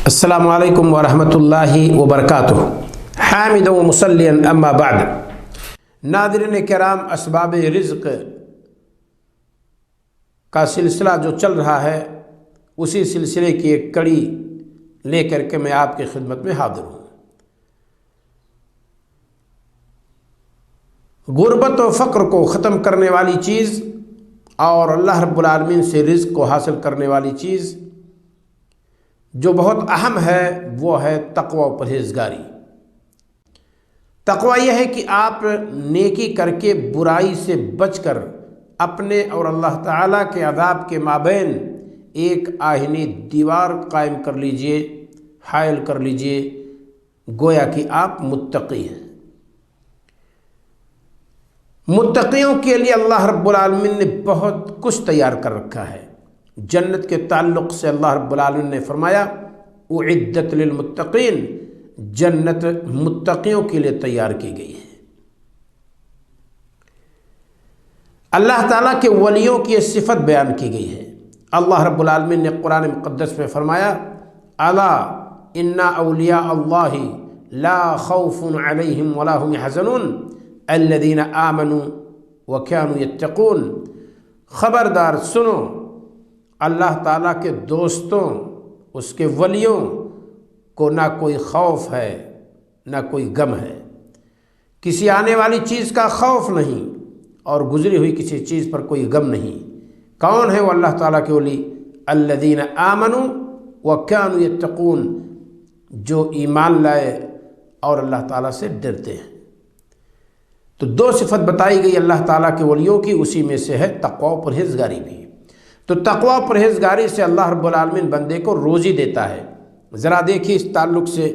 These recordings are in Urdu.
السلام علیکم ورحمۃ اللہ وبرکاتہ۔ حامد و مسلیا اما بعد۔ ناظرین کرام، اسباب رزق کا سلسلہ جو چل رہا ہے اسی سلسلے کی ایک کڑی لے کر کے میں آپ کی خدمت میں حاضر ہوں۔ غربت و فقر کو ختم کرنے والی چیز اور اللہ رب العالمین سے رزق کو حاصل کرنے والی چیز جو بہت اہم ہے وہ ہے تقوی و پرہیزگاری۔ تقوی یہ ہے کہ آپ نیکی کر کے برائی سے بچ کر اپنے اور اللہ تعالیٰ کے عذاب کے مابین ایک آہنی دیوار قائم کر لیجئے، حائل کر لیجئے، گویا کہ آپ متقی ہیں۔ متقیوں کے لیے اللہ رب العالمین نے بہت کچھ تیار کر رکھا ہے۔ جنت کے تعلق سے اللہ رب العالمین نے فرمایا اعدت للمتقین، جنت متقیوں کے لیے تیار کی گئی ہے۔ اللہ تعالیٰ کے ولیوں کی یہ صفت بیان کی گئی ہے۔ اللہ رب العالمین نے قرآن مقدس میں فرمایا الا ان اولیاء اللہ لا خوف علیہم ولا هم يحزنون الذین آمنوا وكانوا يتقون۔ خبردار سنو، اللہ تعالیٰ کے دوستوں، اس کے ولیوں کو نہ کوئی خوف ہے نہ کوئی غم ہے، کسی آنے والی چیز کا خوف نہیں اور گزری ہوئی کسی چیز پر کوئی غم نہیں۔ کون ہے وہ اللہ تعالیٰ کے ولی؟ الذین آمنوا وکانوا یتقون، جو ایمان لائے اور اللہ تعالیٰ سے ڈرتے ہیں۔ تو دو صفت بتائی گئی اللہ تعالیٰ کے ولیوں کی، اسی میں سے ہے تقوی و پرہیزگاری بھی۔ تو تقوی و پرہیزگاری سے اللہ رب العالمین بندے کو روزی دیتا ہے۔ ذرا دیکھیے اس تعلق سے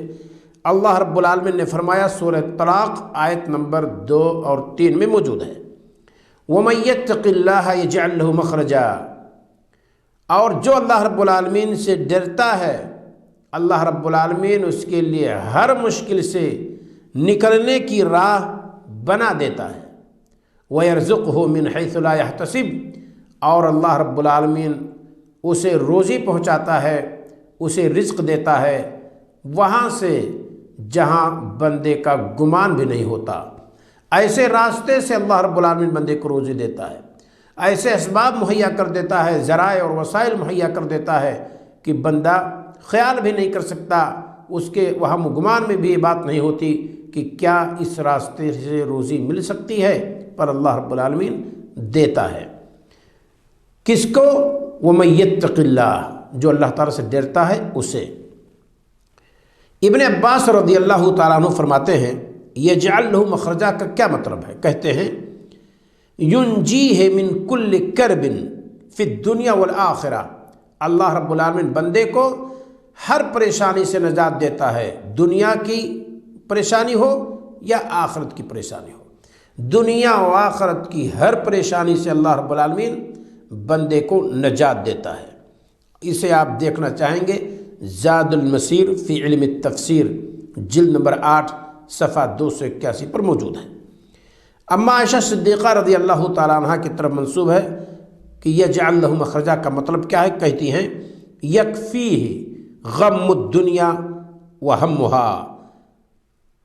اللہ رب العالمین نے فرمایا، سورہ طلاق آیت نمبر 2 اور 3 میں موجود ہے وَمَن يَتَّقِ اللَّهَ يَجْعَلْ لَهُ مَخْرَجًا، اور جو اللہ رب العالمین سے ڈرتا ہے اللہ رب العالمین اس کے لیے ہر مشکل سے نکلنے کی راہ بنا دیتا ہے۔ وَيَرْزُقْهُ مِنْ حَيْثُ لَا يَحْتَسِبُ، اور اللہ رب العالمین اسے روزی پہنچاتا ہے، اسے رزق دیتا ہے وہاں سے جہاں بندے کا گمان بھی نہیں ہوتا۔ ایسے راستے سے اللہ رب العالمین بندے کو روزی دیتا ہے، ایسے اسباب مہیا کر دیتا ہے، ذرائع اور وسائل مہیا کر دیتا ہے کہ بندہ خیال بھی نہیں کر سکتا، اس کے وہم گمان میں بھی یہ بات نہیں ہوتی کہ کیا اس راستے سے روزی مل سکتی ہے، پر اللہ رب العالمین دیتا ہے۔ کس کو؟ وَمَن يَتَّقِ اللَّهَ، جو اللہ تعالیٰ سے ڈرتا ہے اسے۔ ابن عباس رضی اللہ تعالیٰ عنہ فرماتے ہیں یجعل لہ مخرجا کا کیا مطلب ہے؟ کہتے ہیں ینجیہ من کل کرب فی الدنیا والآخرہ، اللہ رب العالمین بندے کو ہر پریشانی سے نجات دیتا ہے، دنیا کی پریشانی ہو یا آخرت کی پریشانی ہو۔ دنیا و آخرت کی ہر پریشانی سے اللہ رب العالمین بندے کو نجات دیتا ہے۔ اسے آپ دیکھنا چاہیں گے زاد المسیر فی علم التفسیر جلد نمبر 8 صفحہ 281 پر موجود ہے۔ اما عائشہ صدیقہ رضی اللہ تعالیٰ عنہ کی طرف منسوب ہے کہ یجعل لہ مخرجا کا مطلب کیا ہے؟ کہتی ہیں یکفیہ غم الدنیا وہمہا،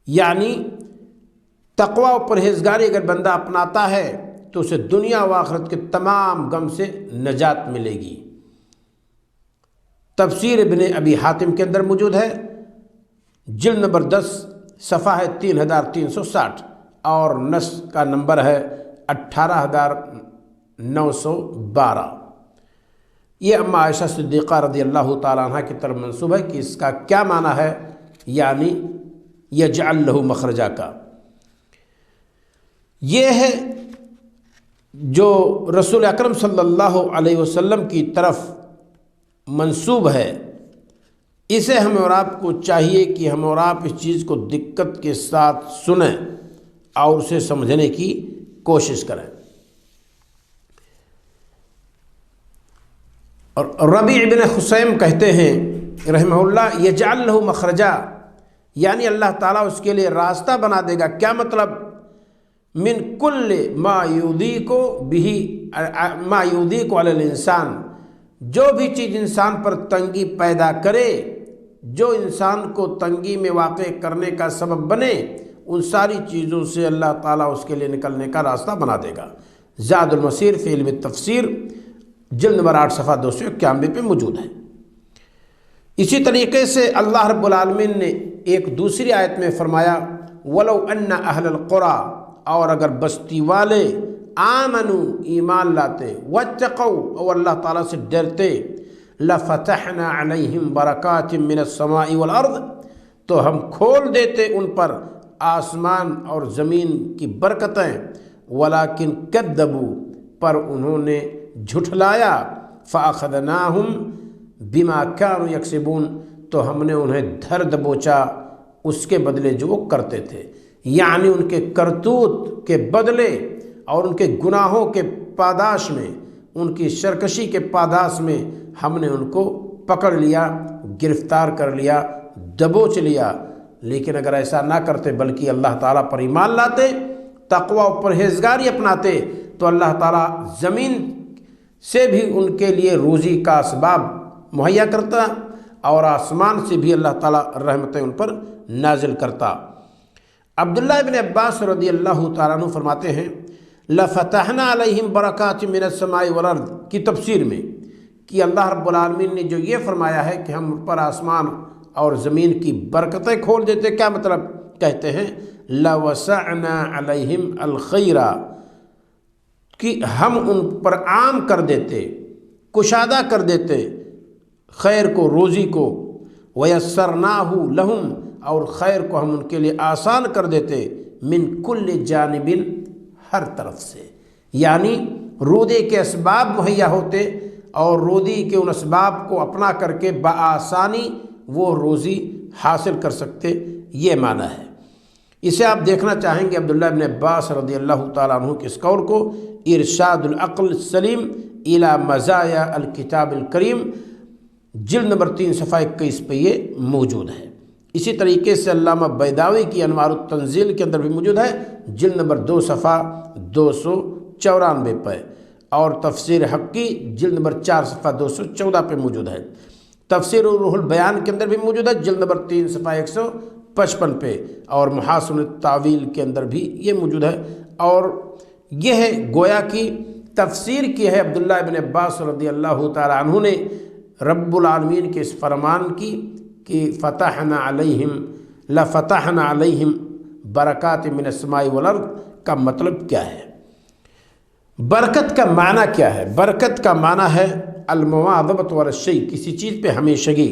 یعنی تقوی و پرہیزگاری اگر بندہ اپناتا ہے تو اسے دنیا و آخرت کے تمام غم سے نجات ملے گی۔ تفسیر ابن ابی حاتم کے اندر موجود ہے، جلد نمبر 10 صفحہ ہے 3360 اور نص کا نمبر ہے 18912۔ یہ اما عائشہ صدیقہ رضی اللہ تعالیٰ عنہ کی طرف منسوب ہے کہ اس کا کیا معنی ہے، یعنی یجعل لہ مخرجا کا یہ ہے جو رسول اکرم صلی اللہ علیہ وسلم کی طرف منسوب ہے۔ اسے ہمیں اور آپ کو چاہیے کہ ہم اور آپ اس چیز کو دقت کے ساتھ سنیں اور اسے سمجھنے کی کوشش کریں۔ اور ربیع بن خثیم کہتے ہیں رحمہ اللہ یجعل لہ مخرجا، یعنی اللہ تعالیٰ اس کے لیے راستہ بنا دے گا۔ کیا مطلب؟ من کل ما یضیق علی الانسان، جو بھی چیز انسان پر تنگی پیدا کرے جو انسان کو تنگی میں واقع کرنے کا سبب بنے، ان ساری چیزوں سے اللہ تعالیٰ اس کے لیے نکلنے کا راستہ بنا دے گا۔ زاد المسیر فی علم التفسیر جلد نمبر 8 صفحہ 291 پہ موجود ہے۔ اسی طریقے سے اللہ رب العالمین نے ایک دوسری آیت میں فرمایا وَلَوْ أَنَّ أَهْلَ الْقُرَىٰ، اور اگر بستی والے آمنوا ایمان لاتے، وَاتَّقَوْا اور اللہ تعالیٰ سے ڈرتے، لَفَتَحْنَا عَلَيْهِمْ بَرَكَاتٍ مِّنَ السَّمَاءِ وَالْأَرْضِ، تو ہم کھول دیتے ان پر آسمان اور زمین کی برکتیں، وَلَكِنْ كَذَّبُوا، پر انہوں نے جھٹلایا، فَأَخَذْنَاهُمْ بِمَا كَانُوا يَكْسِبُونَ، تو ہم نے انہیں دھر دبوچا اس کے بدلے جو وہ کرتے تھے، یعنی ان کے کرتوت کے بدلے اور ان کے گناہوں کے پاداش میں، ان کی سرکشی کے پاداش میں ہم نے ان کو پکڑ لیا، گرفتار کر لیا، دبوچ لیا۔ لیکن اگر ایسا نہ کرتے بلکہ اللہ تعالیٰ پر ایمان لاتے، تقوی و پرہیزگاری اپناتے، تو اللہ تعالیٰ زمین سے بھی ان کے لیے روزی کا اسباب مہیا کرتا اور آسمان سے بھی اللہ تعالیٰ رحمتیں ان پر نازل کرتا۔ عبداللہ ابن عباس رضی اللہ تعالیٰ عنہ فرماتے ہیں لَفَتَحْنَا عَلَيْهِمْ بَرَكَاتٍ مِّنَ السَّمَاءِ وَالْأَرْضِ کی تفسیر میں کہ اللہ رب العالمین نے جو یہ فرمایا ہے کہ ہم پر آسمان اور زمین کی برکتیں کھول دیتے، کیا مطلب؟ کہتے ہیں لَوَسَعْنَا عَلَيْهِمْ الْخَيْرَ، کہ ہم ان پر عام کر دیتے، کشادہ کر دیتے خیر کو، روزی کو، وَيَسَّرْنَاهُ لَهُمْ، اور خیر کو ہم ان کے لیے آسان کر دیتے، من کل جانب، ہر طرف سے، یعنی رودے کے اسباب مہیا ہوتے اور رودی کے ان اسباب کو اپنا کر کے بآسانی وہ روزی حاصل کر سکتے، یہ معنی ہے۔ اسے آپ دیکھنا چاہیں گے عبداللہ ابن عباس رضی اللہ تعالیٰ عنہ کے اس قول کو ارشاد العقل السلیم الی مزایا الکتاب الکریم جلد نمبر 3 صفحہ 21 پہ یہ موجود ہے۔ اسی طریقے سے علامہ بیضاوی کی انوار التنزیل کے اندر بھی موجود ہے، جلد نمبر 2 صفحہ 294 پہ، اور تفسیر حقی جلد نمبر 4 صفحہ 214 پہ موجود ہے۔ تفسیر روح البیان کے اندر بھی موجود ہے، جلد نمبر 3 صفحہ 155 پہ، اور محاسن التاویل کے اندر بھی یہ موجود ہے۔ اور یہ ہے گویا کی تفسیر کی ہے عبداللہ ابن عباس رضی اللہ تعالیٰ عنہ نے رب العالمین کے اس فرمان کی کہ فتحنا علیہم لفتحنا علیہم برکات من السماء والارض کا مطلب کیا ہے؟ برکت کا معنی کیا ہے؟ برکت کا معنی ہے المواظبۃ علی الشیء، کسی چیز پہ ہمیشگی،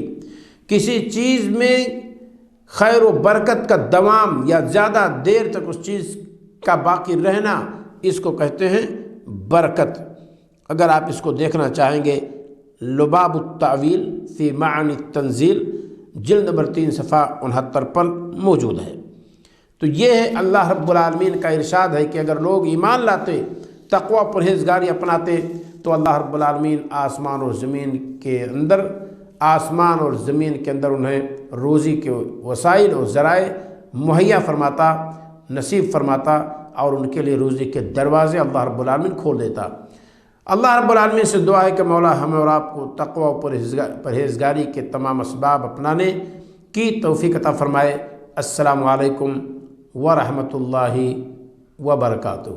کسی چیز میں خیر و برکت کا دوام یا زیادہ دیر تک اس چیز کا باقی رہنا، اس کو کہتے ہیں برکت۔ اگر آپ اس کو دیکھنا چاہیں گے لباب التاویل فی معانی التنزیل جلد نمبر 3 صفحہ 69 پر موجود ہے۔ تو یہ ہے اللہ رب العالمین کا ارشاد ہے کہ اگر لوگ ایمان لاتے، تقوی پرہیزگاری اپناتے، تو اللہ رب العالمین آسمان اور زمین کے اندر انہیں روزی کے وسائل اور ذرائع مہیا فرماتا، نصیب فرماتا، اور ان کے لیے روزی کے دروازے اللہ رب العالمین کھول دیتا۔ اللہ رب العالمین سے دعا ہے کہ مولا ہمیں اور آپ کو تقوی و پرہیزگاری کے تمام اسباب اپنانے کی توفیق عطا فرمائے۔ السلام علیکم ورحمۃ اللہ وبرکاتہ۔